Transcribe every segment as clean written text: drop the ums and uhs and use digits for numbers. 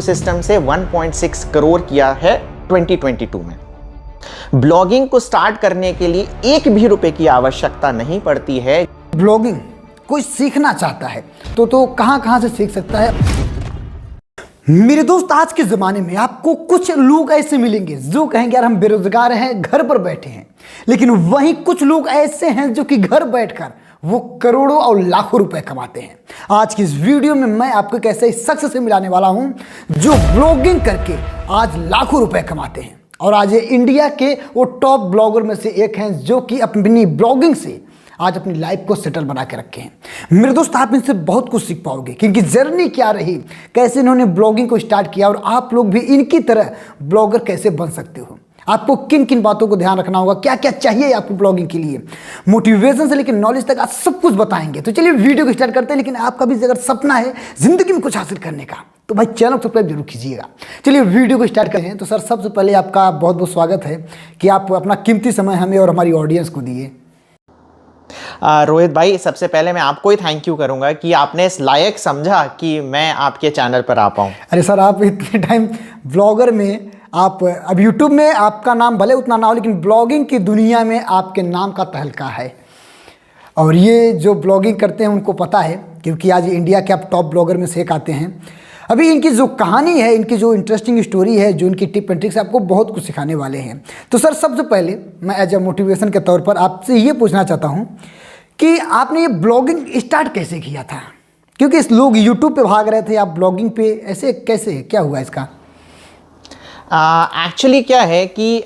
System से 1.6 करोड़ किया है 2022 में। ब्लॉगिंग को स्टार्ट करने के लिए एक भी रुपए की आवश्यकता नहीं पड़ती है। ब्लॉगिंग कोई सीखना चाहता है तो कहां से सीख सकता है? मेरे दोस्त, आज के ज़माने में आपको कुछ लोग ऐसे मिलेंगे जो कहेंगे यार हम बेरोजगार हैं, घर पर बैठे हैं, लेकिन वहीं कुछ लोग ऐसे हैं जो कि घर बैठकर वो करोड़ों और लाखों रुपए कमाते हैं। आज की इस वीडियो में मैं आपको एक ऐसे शख्स से मिलाने वाला हूं जो ब्लॉगिंग करके आज लाखों रुपए कमाते हैं और आज ये इंडिया के वो टॉप ब्लॉगर में से एक हैं जो कि अपनी ब्लॉगिंग से आज अपनी लाइफ को सेटल बना के रखे हैं। मेरे दोस्त, आप इनसे बहुत कुछ सीख पाओगे कि इनकी जर्नी क्या रही, कैसे इन्होंने ब्लॉगिंग को स्टार्ट किया और आप लोग भी इनकी तरह ब्लॉगर कैसे बन सकते हो। आपको किन किन बातों को ध्यान रखना होगा, क्या क्या चाहिए आपको ब्लॉगिंग के लिए, मोटिवेशन से लेकर नॉलेज तक आज सब कुछ बताएंगे। तो चलिए वीडियो को स्टार्ट करते हैं। लेकिन आपका भी अगर सपना है जिंदगी में कुछ हासिल करने का तो भाई चैनल को सब्सक्राइब जरूर कीजिएगा। चलिए वीडियो को स्टार्ट करते हैं। तो सर, सबसे पहले आपका बहुत बहुत स्वागत है कि आप अपना कीमती समय हमें और हमारी ऑडियंस को दिए। रोहित भाई, सबसे पहले मैं आपको ही थैंक यू करूंगा कि आपने इस लायक समझा कि मैं आपके चैनल पर आ पाऊँ। अरे सर, आप इतने टाइम ब्लॉगर में, आप अब यूट्यूब में आपका नाम भले उतना ना हो, लेकिन ब्लॉगिंग की दुनिया में आपके नाम का तहलका है। और ये जो ब्लॉगिंग करते हैं उनको पता है, क्योंकि आज इंडिया के आप टॉप ब्लॉगर में से एक आते हैं। अभी इनकी जो कहानी है, इनकी जो इंटरेस्टिंग स्टोरी है, जो इनकी टिप एंड ट्रिक्स आपको बहुत कुछ सिखाने वाले हैं। तो सर, सबसे पहले मैं एज ए मोटिवेशन के तौर पर आपसे ये पूछना चाहता हूँ कि आपने ये ब्लॉगिंग स्टार्ट कैसे किया था? क्योंकि इस लोग यूट्यूब पे भाग रहे थे, आप ब्लॉगिंग पे ऐसे कैसे, क्या हुआ इसका? एक्चुअली क्या है कि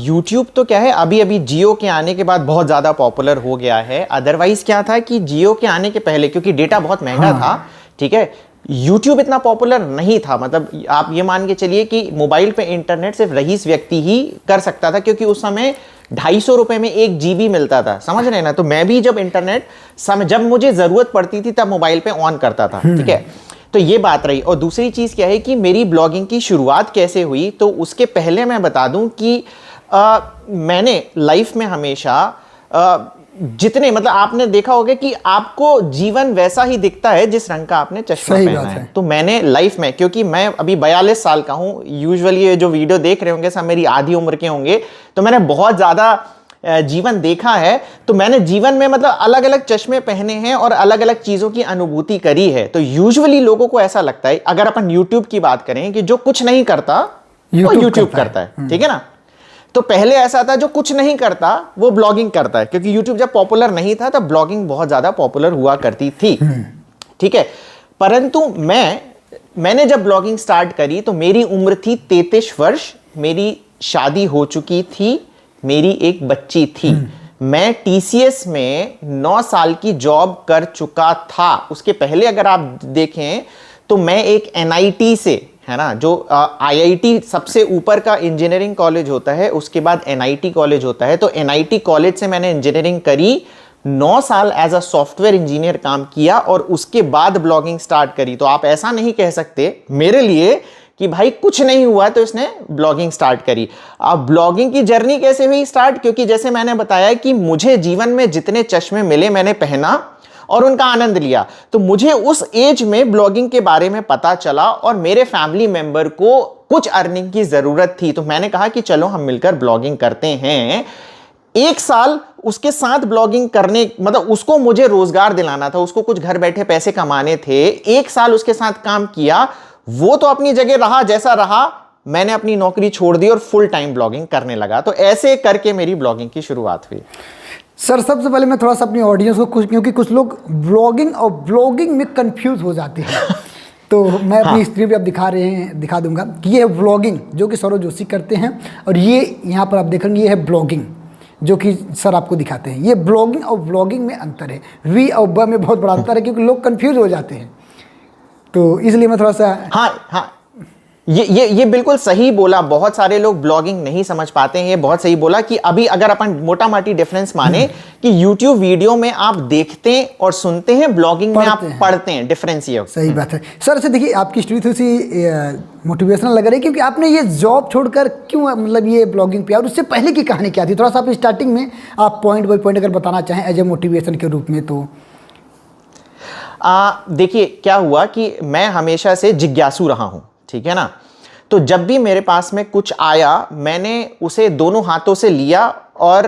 YouTube तो क्या है, अभी अभी जियो के आने के बाद बहुत ज़्यादा पॉपुलर हो गया है। अदरवाइज क्या था कि जियो के आने के पहले, क्योंकि डेटा बहुत महंगा था, ठीक है, YouTube इतना पॉपुलर नहीं था। मतलब आप ये मान के चलिए कि मोबाइल पे इंटरनेट सिर्फ रईस व्यक्ति ही कर सकता था, क्योंकि उस समय 250 रुपए में 1 GB मिलता था, समझ रहे हैं ना। तो मैं भी जब इंटरनेट जब मुझे ज़रूरत पड़ती थी तब मोबाइल पे ऑन करता था, ठीक है। तो ये बात रही। और दूसरी चीज़ क्या है कि मेरी ब्लॉगिंग की शुरुआत कैसे हुई, तो उसके पहले मैं बता दूं कि मैंने लाइफ में हमेशा जितने, मतलब आपने देखा होगा कि आपको जीवन वैसा ही दिखता है जिस रंग का आपने चश्मा पहना है। तो मैंने लाइफ में, क्योंकि मैं अभी 42 साल का हूँ, यूजुअली ये जो वीडियो देख रहे होंगे सब मेरी आधी उम्र के होंगे, तो मैंने बहुत ज़्यादा जीवन देखा है। तो मैंने जीवन में मतलब अलग अलग चश्मे पहने हैं और अलग अलग चीज़ों की अनुभूति करी है। तो यूजुअली लोगों को ऐसा लगता है, अगर अपन यूट्यूब की बात करें, कि जो कुछ नहीं करता वो यूट्यूब करता है, ठीक है ना। तो पहले ऐसा था, जो कुछ नहीं करता वो ब्लॉगिंग करता है, क्योंकि यूट्यूब जब पॉपुलर नहीं था तब ब्लॉगिंग बहुत ज़्यादा पॉपुलर हुआ करती थी, ठीक है। परंतु मैंने जब ब्लॉगिंग स्टार्ट करी तो मेरी उम्र थी 33 वर्ष, मेरी शादी हो चुकी थी, मेरी एक बच्ची थी। मैं TCS में 9 साल की जॉब कर चुका था। उसके पहले अगर आप देखें तो मैं एक NIT से, है ना, जो IIT सबसे ऊपर का इंजीनियरिंग कॉलेज होता है, उसके बाद NIT कॉलेज होता है। तो NIT कॉलेज से मैंने इंजीनियरिंग करी, 9 साल एज अ सॉफ्टवेयर इंजीनियर काम किया और उसके बाद ब्लॉगिंग स्टार्ट करी। तो आप ऐसा नहीं कह सकते मेरे लिए कि भाई कुछ नहीं हुआ तो इसने ब्लॉगिंग स्टार्ट करी। अब ब्लॉगिंग की जर्नी कैसे हुई स्टार्ट, क्योंकि जैसे मैंने बताया कि मुझे जीवन में जितने चश्मे मिले मैंने पहना और उनका आनंद लिया। तो मुझे उस एज में ब्लॉगिंग के बारे में पता चला और मेरे फैमिली मेंबर को कुछ अर्निंग की ज़रूरत थी। तो मैंने कहा कि चलो हम मिलकर ब्लॉगिंग करते हैं। 1 साल उसके साथ ब्लॉगिंग करने, मतलब उसको मुझे रोजगार दिलाना था, उसको कुछ घर बैठे पैसे कमाने थे। 1 साल उसके साथ काम किया, वो तो अपनी जगह रहा जैसा रहा, मैंने अपनी नौकरी छोड़ दी और फुल टाइम ब्लॉगिंग करने लगा। तो ऐसे करके मेरी ब्लॉगिंग की शुरुआत हुई। सर, सबसे पहले मैं थोड़ा सा अपनी ऑडियंस को क्योंकि कुछ लोग ब्लॉगिंग और ब्लॉगिंग में कंफ्यूज हो जाते हैं, तो मैं अपनी स्क्रीन पे अब दिखा दूंगा कि ये है व्लॉगिंग जो कि सौरभ जोशी करते हैं, और ये यहाँ पर आप देखेंगे ये है ब्लॉगिंग जो कि सर आपको दिखाते हैं। ये ब्लॉगिंग और व्लॉगिंग में अंतर है, वी और ब में बहुत बड़ा अंतर है, क्योंकि लोग कंफ्यूज हो जाते हैं। तो इसलिए मैं थोड़ा सा हाँ, ये बिल्कुल सही बोला। बहुत सारे लोग ब्लॉगिंग नहीं समझ पाते हैं। ये बहुत सही बोला कि अभी अगर अपन मोटा माटी डिफरेंस माने कि YouTube वीडियो में आप देखते और सुनते हैं, ब्लॉगिंग में आप पढ़ते हैं, डिफरेंस ये। सही बात है सर। अच्छा देखिए, आपकी स्टोरी थोड़ी सी मोटिवेशनल लग रही है, क्योंकि आपने ये जॉब छोड़कर क्यों मतलब ये ब्लॉगिंग पे, और उससे पहले की कहानी क्या थी? थोड़ा सा आप स्टार्टिंग में आप पॉइंट बाई पॉइंट अगर बताना चाहें एज ए मोटिवेशन के रूप में तो। देखिए क्या हुआ कि मैं हमेशा से जिज्ञासु रहा हूं, ठीक है ना। तो जब भी मेरे पास में कुछ आया मैंने उसे दोनों हाथों से लिया और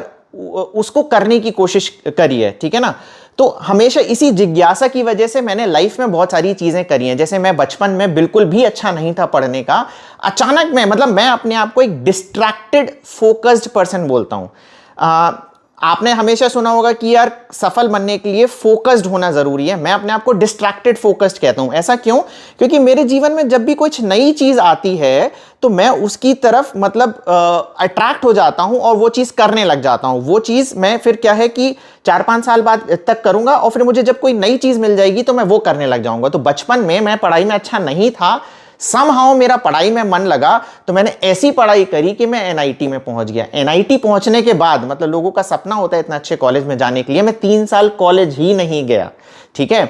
उसको करने की कोशिश करी है, ठीक है ना। तो हमेशा इसी जिज्ञासा की वजह से मैंने लाइफ में बहुत सारी चीजें करी हैं। जैसे मैं बचपन में बिल्कुल भी अच्छा नहीं था पढ़ने का, अचानक मैं अपने आप को एक डिस्ट्रैक्टेड फोकस्ड पर्सन बोलता हूं। आपने हमेशा सुना होगा कि यार सफल बनने के लिए फोकस्ड होना जरूरी है। मैं अपने आप को डिस्ट्रैक्टेड फोकस्ड कहता हूं। ऐसा क्यों? क्योंकि मेरे जीवन में जब भी कुछ नई चीज आती है तो मैं उसकी तरफ अट्रैक्ट हो जाता हूं और वो चीज करने लग जाता हूं। वो चीज मैं फिर क्या है कि 4-5 साल बाद तक करूंगा और फिर मुझे जब कोई नई चीज मिल जाएगी तो मैं वो करने लग जाऊंगा। तो बचपन में मैं पढ़ाई में अच्छा नहीं था, समहाउ मेरा पढ़ाई में मन लगा तो मैंने ऐसी पढ़ाई करी कि मैं एनआईटी में पहुंच गया। एनआईटी पहुंचने के बाद लोगों का सपना होता है इतना अच्छे कॉलेज में जाने के लिए, मैं 3 साल कॉलेज ही नहीं गया, ठीक है।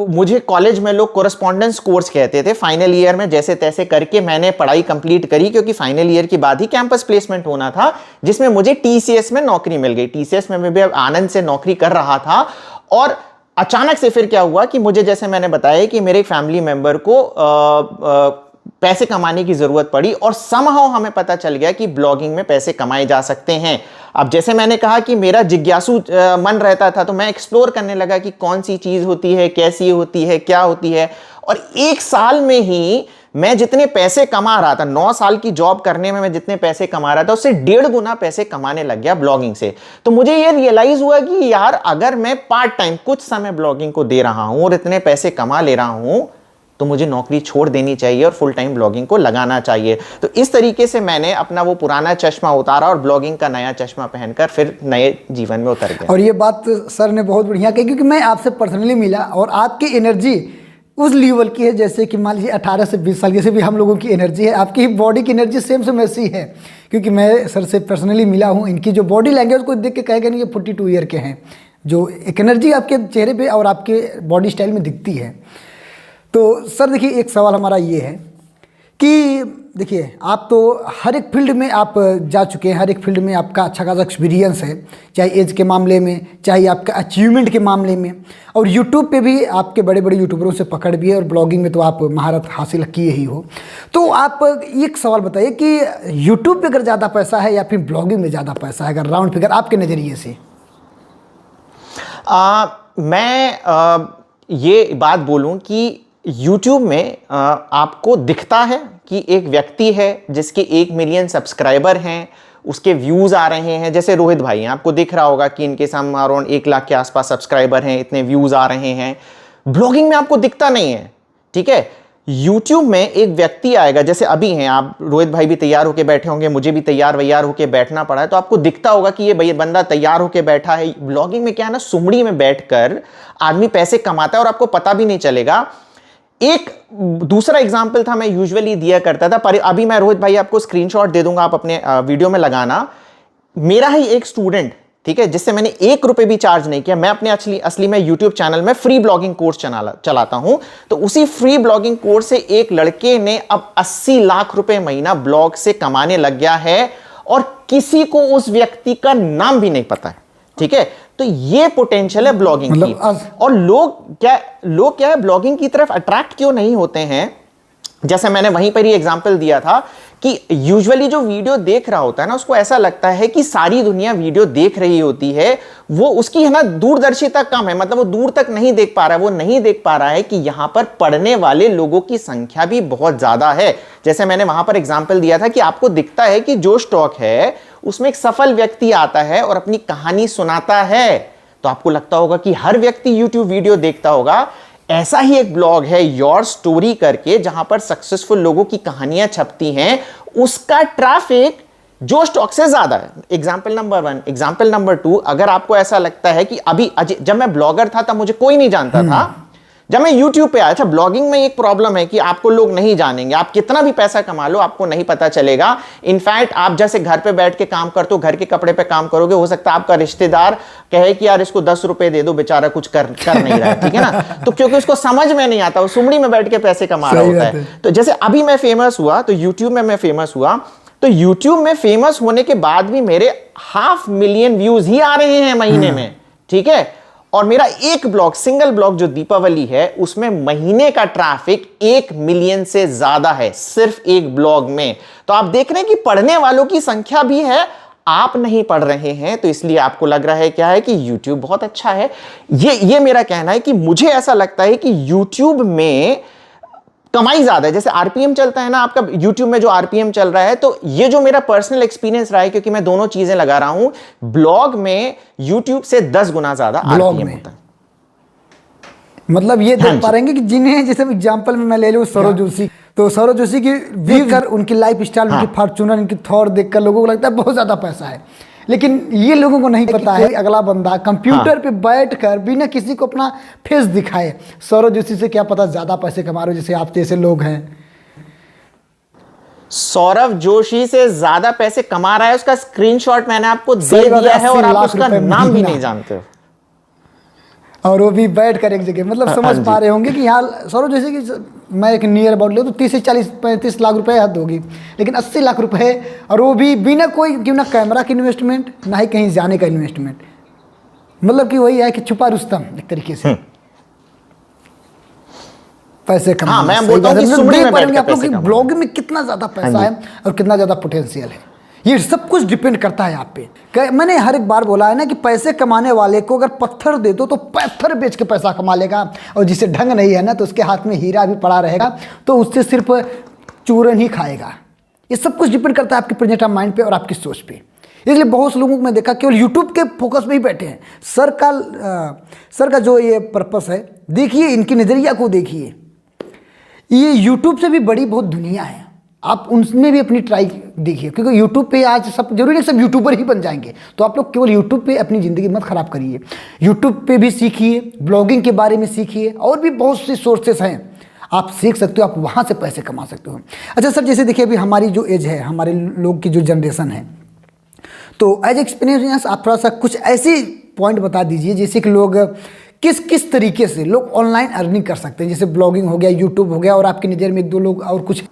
मुझे कॉलेज में लोग कोरेस्पॉन्डेंस कोर्स कहते थे। फाइनल ईयर में जैसे तैसे करके मैंने पढ़ाई कंप्लीट करी, क्योंकि फाइनल ईयर के बाद ही कैंपस प्लेसमेंट होना था, जिसमें मुझे टीसीएस में नौकरी मिल गई। टीसीएस में मैं भी आनंद से नौकरी कर रहा था और अचानक से फिर क्या हुआ कि मुझे, जैसे मैंने बताया कि मेरे एक फैमिली मेंबर को पैसे कमाने की जरूरत पड़ी और समहाउ हमें पता चल गया कि ब्लॉगिंग में पैसे कमाए जा सकते हैं। अब जैसे मैंने कहा कि मेरा जिज्ञासु मन रहता था तो मैं एक्सप्लोर करने लगा कि कौन सी चीज होती है, कैसी होती है, क्या होती है। और 1 साल में ही मैं जितने पैसे कमा रहा था, 9 साल की जॉब करने में मैं जितने पैसे कमा रहा था उससे 1.5 गुना पैसे कमाने लग गया ब्लॉगिंग से। तो मुझे ये रियलाइज हुआ कि यार अगर मैं पार्ट टाइम कुछ समय ब्लॉगिंग को दे रहा हूं और इतने पैसे कमा ले रहा हूं तो मुझे नौकरी छोड़ देनी चाहिए और फुल टाइम ब्लॉगिंग को लगाना चाहिए। तो इस तरीके से मैंने अपना वो पुराना चश्मा उतारा और ब्लॉगिंग का नया चश्मा पहनकर फिर नए जीवन में उतर गया। और ये बात सर ने बहुत बढ़िया कही, क्योंकि मैं आपसे पर्सनली मिला और आपकी एनर्जी उस लेवल की है जैसे कि मान लीजिए 18 से 20 साल जैसे भी हम लोगों की एनर्जी है, आपकी बॉडी की एनर्जी सेम ऐसी है। क्योंकि मैं सर से पर्सनली मिला हूँ, इनकी जो बॉडी लैंग्वेज को देख के कहेगा नहीं ये 42 ईयर के हैं, जो एक एनर्जी आपके चेहरे पे और आपके बॉडी स्टाइल में दिखती है। तो सर देखिए, एक सवाल हमारा ये है कि देखिए आप तो हर एक फील्ड में आप जा चुके हैं, हर एक फील्ड में आपका अच्छा खासा एक्सपीरियंस है, चाहे एज के मामले में, चाहे आपका अचीवमेंट के मामले में, और यूट्यूब पे भी आपके बड़े बड़े यूट्यूबरों से पकड़ भी है और ब्लॉगिंग में तो आप महारत हासिल किए ही हो। तो आप एक सवाल बताइए कि यूट्यूब पे अगर ज़्यादा पैसा है या फिर ब्लॉगिंग में ज़्यादा पैसा है, अगर राउंड फिगर आपके नज़रिए से? मैं ये बात बोलूं कि YouTube में आपको दिखता है कि एक व्यक्ति है जिसके 1 मिलियन सब्सक्राइबर हैं, उसके व्यूज आ रहे हैं। जैसे रोहित भाई हैं, आपको दिख रहा होगा कि इनके सामने अराउंड 1 लाख के आसपास सब्सक्राइबर हैं, इतने व्यूज आ रहे हैं। ब्लॉगिंग में आपको दिखता नहीं है, ठीक है। YouTube में एक व्यक्ति आएगा, जैसे अभी हैं आप, रोहित भाई भी तैयार होकर बैठे होंगे, मुझे भी तैयार वैयार होकर बैठना पड़ा है, तो आपको दिखता होगा कि ये बंदा तैयार होकर बैठा है। ब्लॉगिंग में क्या है ना, सुमड़ी में बैठकर आदमी पैसे कमाता है और आपको पता भी नहीं चलेगा। एक दूसरा एग्जाम्पल था, मैं यूजुअली दिया करता था, पर अभी मैं रोहित भाई आपको स्क्रीनशॉट दे दूंगा, आप अपने वीडियो में लगाना। मेरा ही एक स्टूडेंट, ठीक है, जिससे मैंने 1 रुपए भी चार्ज नहीं किया, मैं अपने असली में यूट्यूब चैनल में फ्री ब्लॉगिंग कोर्स चलाता हूं। तो उसी फ्री ब्लॉगिंग कोर्स से एक लड़के ने अब 80 लाख रुपए महीना ब्लॉग से कमाने लग गया है और किसी को उस व्यक्ति का नाम भी नहीं पता है, ठीक है। तो ये पोटेंशियल है ब्लॉगिंग की। और लोग क्या है, ब्लॉगिंग की तरफ अट्रैक्ट क्यों नहीं होते हैं? जैसे मैंने वहीं पर ही एग्जांपल दिया था कि यूजुअली जो वीडियो देख रहा होता है ना, उसको ऐसा लगता है कि सारी दुनिया वीडियो देख रही होती है, वो उसकी है ना दूरदर्शिता कम है, वो दूर तक नहीं देख पा रहा है। वो नहीं देख पा रहा है कि यहां पर पढ़ने वाले लोगों की संख्या भी बहुत ज्यादा है। जैसे मैंने वहां पर एग्जाम्पल दिया था कि आपको दिखता है कि जो स्टॉक है उसमें एक सफल व्यक्ति आता है और अपनी कहानी सुनाता है, तो आपको लगता होगा कि हर व्यक्ति यूट्यूब वीडियो देखता होगा। ऐसा ही एक ब्लॉग है योर स्टोरी करके, जहां पर सक्सेसफुल लोगों की कहानियां छपती हैं, उसका ट्रैफिक जो स्टॉक से ज्यादा है। Example number 1। एग्जाम्पल नंबर 2, अगर आपको ऐसा लगता है कि अभी जब मैं ब्लॉगर था तब मुझे कोई नहीं जानता था, जब मैं YouTube पे आया, अच्छा ब्लॉगिंग में एक प्रॉब्लम है कि आपको लोग नहीं जानेंगे, आप कितना भी पैसा कमा लो आपको नहीं पता चलेगा। इनफैक्ट आप जैसे घर पे बैठ के काम करते हो, घर के कपड़े पे काम करोगे, हो सकता है आपका रिश्तेदार कहे कि यार इसको 10 रुपए दे दो, बेचारा कुछ कर नहीं रहा है, ठीक है ना। तो क्योंकि उसको समझ में नहीं आता, वो सुमड़ी में बैठ के पैसे कमा रहा होता है। तो जैसे अभी मैं फेमस हुआ, तो यूट्यूब में मैं फेमस हुआ, तो यूट्यूब में फेमस होने के बाद भी मेरे 500,000 व्यूज ही आ रहे हैं महीने में, ठीक है। और मेरा एक ब्लॉग, सिंगल ब्लॉग जो दीपावली है, उसमें महीने का ट्रैफिक 1 मिलियन से ज्यादा है सिर्फ एक ब्लॉग में। तो आप देख रहे हैं कि पढ़ने वालों की संख्या भी है, आप नहीं पढ़ रहे हैं, तो इसलिए आपको लग रहा है क्या है कि YouTube बहुत अच्छा है। ये मेरा कहना है कि मुझे ऐसा लगता है कि YouTube में कमाई ज्यादा है। जैसे आरपीएम चलता है ना आपका, YouTube में जो आरपीएम चल रहा है, तो ये जो मेरा पर्सनल एक्सपीरियंस रहा है, क्योंकि मैं दोनों चीजें लगा रहा हूं, ब्लॉग में YouTube से 10 गुना ज्यादा आरपीएम होता है। मतलब ये देख पा रहे हैं कि जिन्हें, जैसे एग्जांपल में मैं ले लूं सौरव जोशी, तो सौरव जोशी की व्यू कर, उनकी लाइफ स्टाइल, उनकी फॉर्च्यूनर, उनकी थॉर देखकर लोगों को लगता है बहुत ज्यादा पैसा है, लेकिन ये लोगों को नहीं पता है अगला बंदा कंप्यूटर पे बैठकर बिना किसी को अपना फेस दिखाए सौरव जोशी से क्या पता ज्यादा पैसे कमा रहे हो, जैसे आप जैसे लोग हैं। सौरव जोशी से ज्यादा पैसे कमा रहा है, उसका स्क्रीनशॉट मैंने आपको दे दिया है और आप उसका नाम भी नहीं जानते हो, और वो भी बैठ कर एक जगह, मतलब समझ पा रहे होंगे कि यहाँ सौरव जोशी की मैं एक नियर अबाउट ले तो 30 से 40-35 लाख रुपए हद होगी, लेकिन 80 लाख रुपए, और वो भी बिना कोई, क्यों ना कैमरा की इन्वेस्टमेंट, ना ही कहीं जाने का इन्वेस्टमेंट, मतलब कि वही है कि छुपा रुस्तम एक तरीके से पैसे कमा। हाँ, मैं बोलता हूं कि सुमड़ी में बैठ के आप लोग पैसे की कमा। ब्लॉग में कितना ज्यादा पैसा है और कितना ज्यादा पोटेंशियल है, ये सब कुछ डिपेंड करता है आप पे। मैंने हर एक बार बोला है ना कि पैसे कमाने वाले को अगर पत्थर दे दो तो पत्थर बेच के पैसा कमा लेगा, और जिसे ढंग नहीं है ना तो उसके हाथ में हीरा भी पड़ा रहेगा तो उससे सिर्फ चूरन ही खाएगा। ये सब कुछ डिपेंड करता है आपके प्रेजेंट माइंड पे और आपकी सोच पे। इसलिए बहुत से लोगों को मैं देखा केवल यूट्यूब के फोकस में ही बैठे हैं। सर का जो ये पर्पस है, देखिए इनकी नज़रिया को देखिए, ये यूट्यूब से भी बड़ी बहुत दुनिया है, आप उनमें भी अपनी ट्राई देखिए, क्योंकि यूट्यूब पे आज सब जरूरी नहीं सब यूट्यूबर ही बन जाएंगे, तो आप लोग केवल यूट्यूब पे अपनी ज़िंदगी मत खराब करिए, यूट्यूब पे भी सीखिए, ब्लॉगिंग के बारे में सीखिए, और भी बहुत सी सोर्सेस हैं आप सीख सकते हो, आप वहाँ से पैसे कमा सकते हो। अच्छा सर, जैसे देखिए अभी हमारी जो एज है, हमारे लोग की जो जनरेशन है, तो एज एक्सपीरियंस आप थोड़ा सा कुछ ऐसे पॉइंट बता दीजिए जैसे कि लोग किस किस तरीके से लोग ऑनलाइन अर्निंग कर सकते हैं, जैसे ब्लॉगिंग हो गया, यूट्यूब हो गया, और आपकी नज़र में 1-2 लोग और कुछ।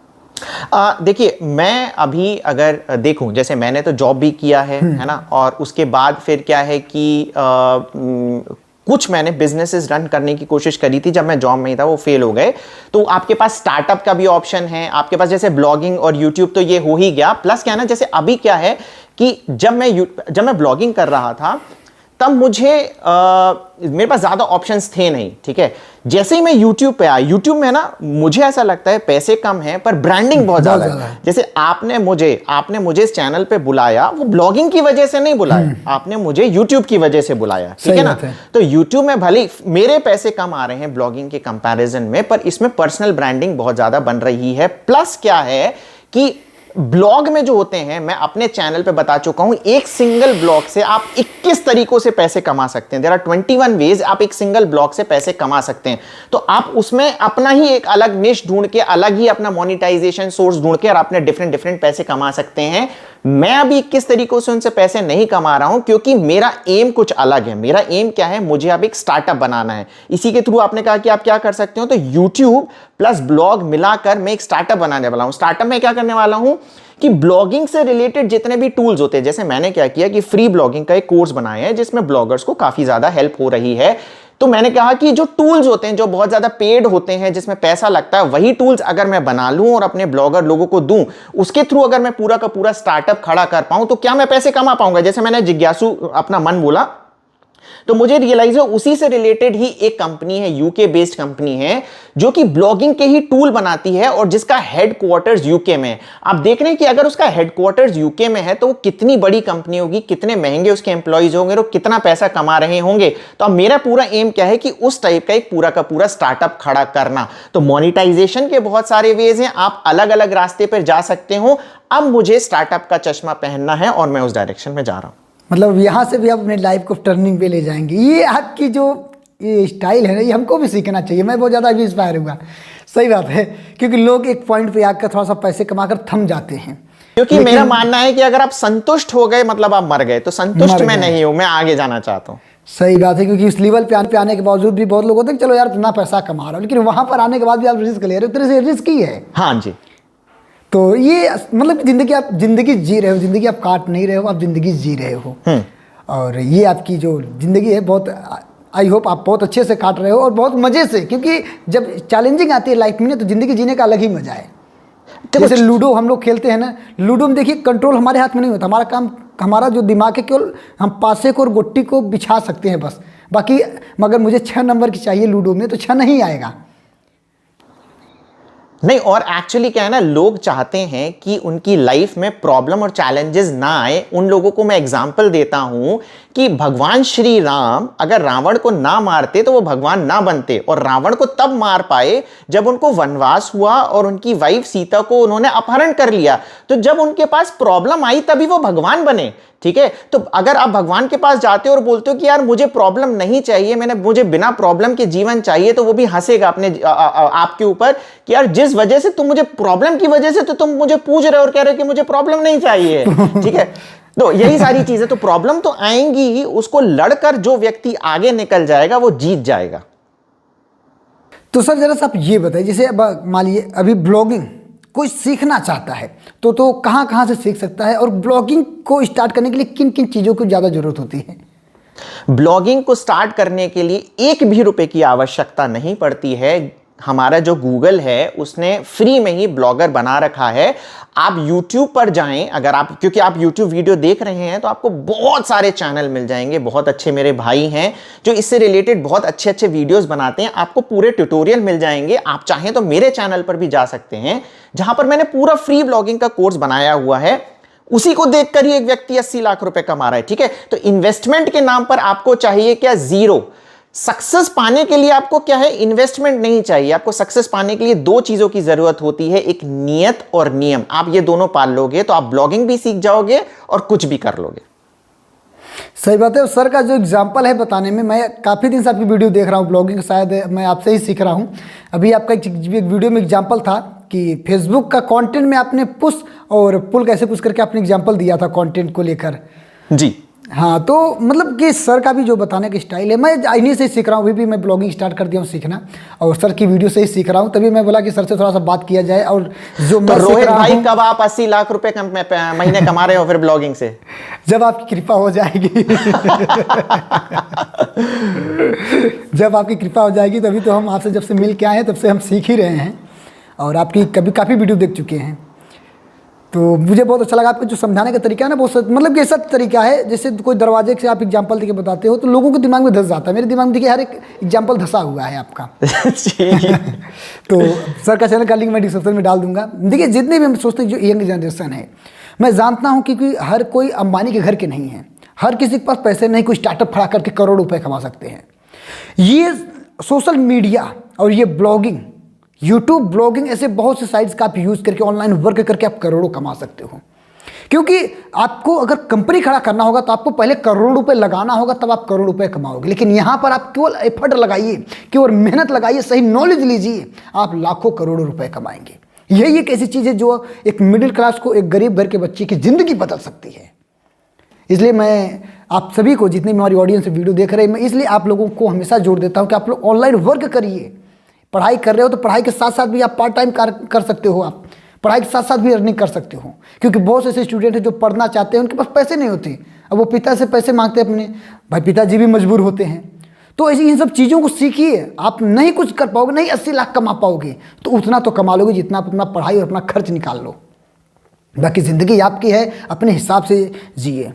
देखिए मैं अभी अगर देखूं, जैसे मैंने तो जॉब भी किया है ना, और उसके बाद फिर क्या है कि कुछ मैंने बिजनेसेस रन करने की कोशिश करी थी जब मैं जॉब में ही था, वो फेल हो गए। तो आपके पास स्टार्टअप का भी ऑप्शन है, आपके पास जैसे ब्लॉगिंग और यूट्यूब तो ये हो ही गया, प्लस क्या है ना, जैसे अभी क्या है कि जब मैं ब्लॉगिंग कर रहा था तब मेरे पास ज्यादा ऑप्शंस थे नहीं, ठीक है। जैसे ही मैं YouTube पे आया, YouTube में ना मुझे ऐसा लगता है पैसे कम हैं पर ब्रांडिंग बहुत ज्यादा है। जैसे आपने मुझे इस चैनल पे बुलाया, वो ब्लॉगिंग की वजह से नहीं बुलाया, आपने मुझे YouTube की वजह से बुलाया, ठीक है ना। तो YouTube में भले मेरे पैसे कम आ रहे हैं ब्लॉगिंग के कंपैरिजन में, पर इसमें पर्सनल ब्रांडिंग बहुत ज्यादा बन रही है। प्लस क्या है कि ब्लॉग में जो होते हैं, मैं अपने चैनल पे बता चुका हूं, एक सिंगल ब्लॉग से आप 21 तरीकों से पैसे कमा सकते हैं। देयर आर 21 वेज आप एक सिंगल ब्लॉग से पैसे कमा सकते हैं। तो आप उसमें अपना ही एक अलग निश ढूंढ के, अलग ही अपना मोनेटाइजेशन सोर्स ढूंढ के और अपने डिफरेंट पैसे कमा सकते हैं। मैं अभी 21 तरीकों से उनसे पैसे नहीं कमा रहा हूं, क्योंकि मेरा एम कुछ अलग है। मेरा एम क्या है, मुझे अब एक स्टार्टअप बनाना है। इसी के थ्रू आपने कहा कि आप क्या कर सकते हो, तो यूट्यूब प्लस ब्लॉग मिलाकर मैं एक स्टार्टअप बनाने वाला हूं। स्टार्टअप में क्या करने वाला हूं कि ब्लॉगिंग से रिलेटेड जितने भी टूल्स होते हैं, जैसे मैंने क्या किया कि फ्री ब्लॉगिंग का एक कोर्स बनाया है जिसमें ब्लॉगर्स को काफी ज्यादा हेल्प हो रही है। तो मैंने कहा कि जो टूल्स होते हैं जो बहुत ज्यादा पेड होते हैं, जिसमें पैसा लगता है, वही टूल्स अगर मैं बना लूं और अपने ब्लॉगर लोगों को दूं, उसके थ्रू अगर मैं पूरा का पूरा स्टार्टअप खड़ा कर पाऊं, तो क्या मैं पैसे कमा पाऊंगा। जैसे मैंने जिज्ञासु अपना मन बोला, तो मुझे रियलाइज हो उसी से रिलेटेड ही एक कंपनी है, यूके बेस्ड कंपनी है, जो कि ब्लॉगिंग के ही टूल बनाती है और जिसका हेडक्वार्टर्स यूके में है। आप देख रहे हैं कि अगर उसका हेडक्वार्टर्स यूके में है तो वो कितनी बड़ी कंपनी होगी, कितने महंगे उसके एम्प्लॉइज होंगे और कितना पैसा कमा रहे होंगे। तो अब मेरा पूरा एम क्या है कि उस टाइप का एक पूरा का पूरा स्टार्टअप खड़ा करना। तो मोनेटाइजेशन के बहुत सारे वेज हैं, आप अलग अलग रास्ते पर जा सकते हो। अब मुझे स्टार्टअप का चश्मा पहनना है और मैं उस डायरेक्शन में जा रहा हूं। मतलब यहाँ से भी आप अपने लाइफ को टर्निंग पे ले जाएंगे। ये आपकी जो ये स्टाइल है ना, ये हमको भी सीखना चाहिए। मैं बहुत ज़्यादा भी इंस्पायर हुआ। सही बात है, क्योंकि लोग एक पॉइंट पे आकर थोड़ा सा पैसे कमाकर थम जाते हैं। क्योंकि मेरा मानना है कि अगर आप संतुष्ट हो गए मतलब आप मर गए। तो संतुष्ट मैं नहीं हूं, मैं आगे जाना चाहता हूं। सही बात है, क्योंकि उस लेवल पे आने के बावजूद भी बहुत लोग होते हैं चलो यार इतना पैसा कमा रहा हो, लेकिन वहां पर आने के बाद भी आप रिस्क ले रहे हो, तरह से रिस्क ही है। हाँ जी। तो ये मतलब जिंदगी आप जिंदगी जी रहे हो, जिंदगी आप काट नहीं रहे हो, आप जिंदगी जी रहे हो। और ये आपकी जो जिंदगी है बहुत आई होप आप बहुत अच्छे से काट रहे हो और बहुत मज़े से, क्योंकि जब चैलेंजिंग आती है लाइफ में तो ज़िंदगी जीने का अलग ही मज़ा है। जैसे लूडो हम लोग खेलते हैं ना, लूडो में देखिए कंट्रोल हमारे हाथ में नहीं होता, हमारा काम, हमारा जो दिमाग है केवल हम पासे को और गुट्टी को बिछा सकते हैं बस, बाकी मगर मुझे 6 नंबर की चाहिए लूडो में तो 6 नहीं आएगा। नहीं, और एक्चुअली क्या है ना, लोग चाहते हैं कि उनकी लाइफ में प्रॉब्लम और चैलेंजेस ना आए। उन लोगों को मैं एग्जांपल देता हूं कि भगवान श्री राम अगर रावण को ना मारते तो वो भगवान ना बनते, और रावण को तब मार पाए जब उनको वनवास हुआ और उनकी वाइफ सीता को उन्होंने अपहरण कर लिया। तो जब उनके पास प्रॉब्लम आई तभी वो भगवान बने। ठीक है, तो अगर आप भगवान के पास जाते हो और बोलते हो कि यार मुझे प्रॉब्लम नहीं चाहिए, मुझे बिना प्रॉब्लम के जीवन चाहिए, तो वो भी हंसेगा अपने आपके ऊपर कि यार जिस वजह से तुम मुझे प्रॉब्लम की वजह से तो तुम मुझे पूछ रहे हो और कह रहे हो कि मुझे प्रॉब्लम नहीं चाहिए। ठीक है, तो यही सारी चीजें, तो प्रॉब्लम तो आएंगी ही, उसको लड़कर जो व्यक्ति आगे निकल जाएगा वो जीत जाएगा। तो सर जरा सा आप ये बताइए, जैसे अब मान लीजिए अभी ब्लॉगिंग कोई सीखना चाहता है तो कहाँ कहाँ से सीख सकता है, और ब्लॉगिंग को स्टार्ट करने के लिए किन किन चीज़ों की ज़्यादा ज़रूरत होती है? ब्लॉगिंग को स्टार्ट करने के लिए 1 भी रुपए की आवश्यकता नहीं पड़ती है। हमारा जो गूगल है उसने फ्री में ही ब्लॉगर बना रखा है। आप YouTube पर जाएं, अगर आप, क्योंकि आप YouTube वीडियो देख रहे हैं तो आपको बहुत सारे चैनल मिल जाएंगे। बहुत अच्छे मेरे भाई हैं जो इससे रिलेटेड बहुत अच्छे अच्छे वीडियोस बनाते हैं, आपको पूरे ट्यूटोरियल मिल जाएंगे। आप चाहें तो मेरे चैनल पर भी जा सकते हैं जहां पर मैंने पूरा फ्री ब्लॉगिंग का कोर्स बनाया हुआ है। उसी को देखकर ही एक व्यक्ति 80 लाख रुपए कमा रहा है। ठीक है, तो इन्वेस्टमेंट के नाम पर आपको चाहिए क्या? जीरो। सक्सेस पाने के लिए आपको क्या है? इन्वेस्टमेंट नहीं चाहिए। आपको सक्सेस पाने के लिए 2 चीजों की जरूरत होती है, एक नियत और नियम। आप ये दोनों पाल लोगे तो आप ब्लॉगिंग भी सीख जाओगे और कुछ भी कर लोगे। सही बात है। सर का जो एग्जाम्पल है बताने में, मैं काफ़ी दिन से आपकी वीडियो देख रहा हूँ ब्लॉगिंग, शायद मैं आपसे ही सीख रहा हूँ। अभी आपका एक वीडियो में एग्जाम्पल था कि फेसबुक का कंटेंट में आपने पुश और पुल कैसे कुछ करके आपने एग्जाम्पल दिया था कंटेंट को लेकर। जी हाँ, तो मतलब कि सर का भी जो बताने का स्टाइल है, मैं इन्हीं से सीख रहा हूँ। अभी भी मैं ब्लॉगिंग स्टार्ट कर दिया हूँ सीखना, और सर की वीडियो से ही सीख रहा हूँ। तभी मैं बोला कि सर से थोड़ा सा बात किया जाए। और जो तो रोहित भाई, कब आप 80 लाख रुपए महीने कमा रहे हो फिर ब्लॉगिंग से? जब आपकी कृपा हो जाएगी। जब आपकी कृपा हो जाएगी तभी तो। हम आपसे जब से मिल के आए हैं तब से हम सीख ही रहे हैं, और आपकी काफ़ी वीडियो देख चुके हैं। तो मुझे बहुत अच्छा लगा आपका जो समझाने का तरीका है ना, बहुत मतलब कि ऐसा तरीका है जैसे कोई दरवाजे से आप एग्जांपल देके बताते हो तो लोगों के दिमाग में धंस जाता है। मेरे दिमाग में देखिए हर एक एग्जांपल धंसा हुआ है आपका। तो सर का चैनल का लिंक मैं डिस्क्रिप्शन में डाल दूंगा। देखिए जितने भी हम सोचते हैं जो यंग जनरेशन है, मैं जानता हूँ क्योंकि हर कोई अंबानी के घर के नहीं है, हर किसी के पास पैसे नहीं, कोई स्टार्टअप खड़ा करके करोड़ों रुपये कमा सकते हैं। ये सोशल मीडिया और ये ब्लॉगिंग, यूट्यूब ब्लॉगिंग, ऐसे बहुत से साइट्स का आप यूज़ करके ऑनलाइन वर्क करके आप करोड़ों कमा सकते हो। क्योंकि आपको अगर कंपनी खड़ा करना होगा तो आपको पहले करोड़ों रुपए लगाना होगा, तब आप करोड़ रुपए कमाओगे। लेकिन यहाँ पर आप केवल एफर्ट लगाइए, केवल मेहनत लगाइए, सही नॉलेज लीजिए, आप लाखों करोड़ों रुपए कमाएंगे। यही एक ऐसी चीज़ है जो एक मिडिल क्लास को, एक गरीब घर के बच्चे की ज़िंदगी बदल सकती है। इसलिए मैं आप सभी को, जितने भी हमारी ऑडियंस वीडियो देख रहे हैं, मैं इसलिए आप लोगों को हमेशा जोड़ देता हूँ कि आप लोग ऑनलाइन वर्क करिए। पढ़ाई कर रहे हो तो पढ़ाई के साथ साथ भी आप पार्ट टाइम कर सकते हो, आप पढ़ाई के साथ साथ भी अर्निंग कर सकते हो। क्योंकि बहुत से ऐसे स्टूडेंट हैं जो पढ़ना चाहते हैं, उनके पास पैसे नहीं होते, अब वो पिता से पैसे मांगते हैं अपने, भाई पिताजी भी मजबूर होते हैं। तो ऐसी इन सब चीज़ों को सीखिए। आप नहीं कुछ कर पाओगे, नहीं 80 लाख कमा पाओगे, तो उतना तो कमा लोगे जितना आप अपना पढ़ाई और अपना खर्च निकाल लो। बाकी ज़िंदगी आपकी है, अपने हिसाब से जिए।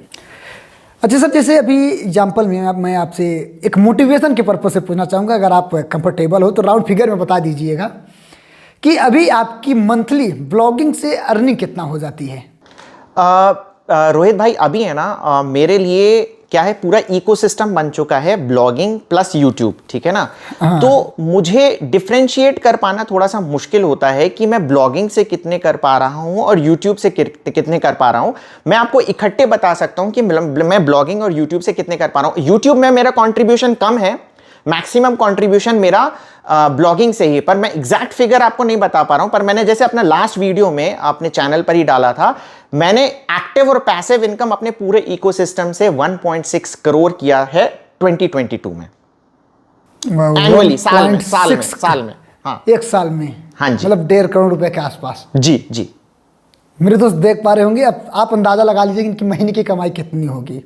अच्छा सर, जैसे अभी एग्जाम्पल में मैं आपसे एक मोटिवेशन के पर्पज से पूछना चाहूँगा, अगर आप कंफर्टेबल हो तो राउंड फिगर में बता दीजिएगा कि अभी आपकी मंथली ब्लॉगिंग से अर्निंग कितना हो जाती है? रोहित भाई, अभी है ना, मेरे लिए क्या है, पूरा इकोसिस्टम बन चुका है ब्लॉगिंग प्लस यूट्यूब। ठीक है ना, तो मुझे डिफरेंशिएट कर पाना थोड़ा सा मुश्किल होता है कि मैं ब्लॉगिंग से कितने कर पा रहा हूं और यूट्यूब से कितने कर पा रहा हूं। मैं आपको इकट्ठे बता सकता हूं कि मैं ब्लॉगिंग और यूट्यूब से कितने कर पा रहा हूं। यूट्यूब में मेरा कॉन्ट्रीब्यूशन कम है, मैक्सिमम कंट्रीब्यूशन मेरा ब्लॉगिंग से ही, पर मैं एग्जैक्ट फिगर आपको नहीं बता पा रहा हूं। पर मैंने जैसे अपना लास्ट वीडियो में अपने चैनल पर ही डाला था, मैंने एक्टिव और पैसिव इनकम अपने पूरे इकोसिस्टम से 1.6 करोड़ किया है 2022 में, एनुअली, साल में। हाँ, एक साल में, हाँ जी, मतलब 1.5 करोड़ रुपए के आसपास। जी जी। मेरे दोस्त देख पा रहे होंगे, अब आप अंदाजा लगा लीजिए कि इनकी महीने की कमाई कितनी होगी।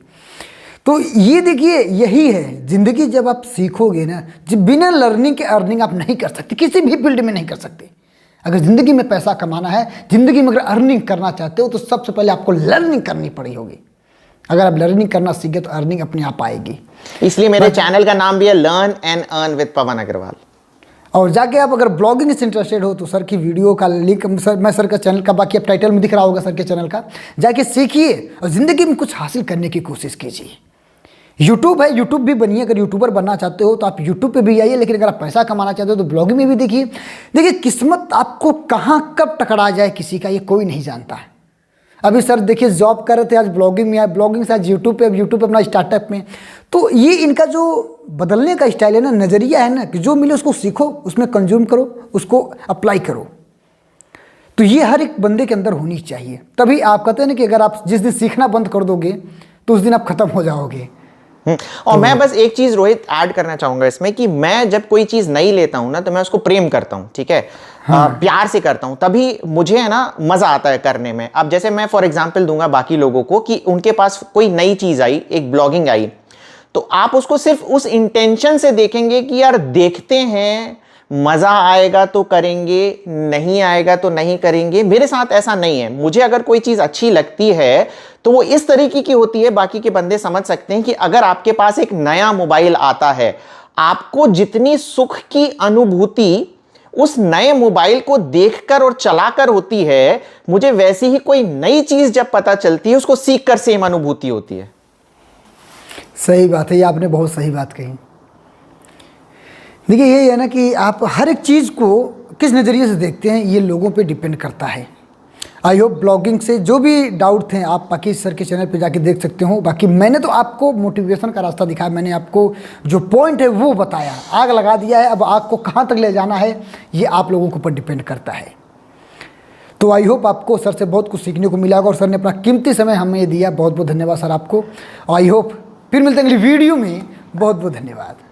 तो ये देखिए, यही है ज़िंदगी। जब आप सीखोगे ना, जब बिना लर्निंग के अर्निंग आप नहीं कर सकते, किसी भी फील्ड में नहीं कर सकते। अगर ज़िंदगी में पैसा कमाना है, ज़िंदगी में अगर अर्निंग करना चाहते हो, तो सबसे पहले आपको लर्निंग करनी पड़ी होगी। अगर आप लर्निंग करना सीख गए तो अर्निंग अपने आप आएगी। इसलिए मेरे चैनल का नाम भी है लर्न एंड अर्न विद पवन अग्रवाल। और जाके आप अगर ब्लॉगिंग से इंटरेस्टेड हो तो सर की वीडियो का लिंक सर का चैनल का, बाकी अब टाइटल में दिख रहा होगा सर के चैनल का, जाके सीखिए और ज़िंदगी में कुछ हासिल करने की कोशिश कीजिए। यूट्यूब है, यूट्यूब भी बनिए। अगर यूट्यूबर बनना चाहते हो तो आप यूट्यूब पे भी आइए, लेकिन अगर आप पैसा कमाना चाहते हो तो ब्लॉगिंग में भी देखिए। देखिए, किस्मत आपको कहाँ कब टकरा जाए किसी का, ये कोई नहीं जानता है। अभी सर देखिए जॉब कर रहे थे, आज ब्लॉगिंग में आए, ब्लॉगिंग से आज यूट्यूब पे, अब यूट्यूब पे अपना स्टार्टअप में। तो ये इनका जो बदलने का स्टाइल है ना, नज़रिया है ना, कि जो मिले उसको सीखो, उसमें कंज्यूम करो, उसको अप्लाई करो। तो ये हर एक बंदे के अंदर होनी चाहिए। तभी आप कहते हैं ना कि अगर आप जिस दिन सीखना बंद कर दोगे तो उस दिन आप खत्म हो जाओगे। और मैं बस एक चीज रोहित ऐड करना चाहूंगा इसमें, कि मैं जब कोई चीज नहीं लेता हूं ना, तो मैं उसको प्रेम करता हूं, ठीक है। प्यार से करता हूं, तभी मुझे है ना मजा आता है करने में। अब जैसे मैं फॉर एग्जांपल दूंगा बाकी लोगों को, कि उनके पास कोई नई चीज आई, एक ब्लॉगिंग आई, तो आप उसको सिर्फ उस इंटेंशन से देखेंगे कि यार देखते हैं, मजा आएगा तो करेंगे, नहीं आएगा तो नहीं करेंगे। मेरे साथ ऐसा नहीं है। मुझे अगर कोई चीज अच्छी लगती है तो वो इस तरीके की होती है, बाकी के बंदे समझ सकते हैं कि अगर आपके पास एक नया मोबाइल आता है, आपको जितनी सुख की अनुभूति उस नए मोबाइल को देखकर और चलाकर होती है, मुझे वैसी ही कोई नई चीज जब पता चलती है, उसको सीखकर सेम अनुभूति होती है। सही बात है, ये आपने बहुत सही बात कही। देखिए, ये है ना कि आप हर एक चीज़ को किस नज़रिए से देखते हैं, ये लोगों पे डिपेंड करता है। आई होप ब्लॉगिंग से जो भी डाउट थे आप बाकी सर के चैनल पे जाके देख सकते हो। बाकी मैंने तो आपको मोटिवेशन का रास्ता दिखाया, मैंने आपको जो पॉइंट है वो बताया, आग लगा दिया है। अब आग को कहाँ तक ले जाना है ये आप लोगों के ऊपर डिपेंड करता है। तो आई होप आपको सर से बहुत कुछ सीखने को मिला होगा, और सर ने अपना कीमती समय हमें दिया। बहुत बहुत धन्यवाद सर आपको। आई होप फिर मिलते हैं अगली वीडियो में। बहुत बहुत धन्यवाद।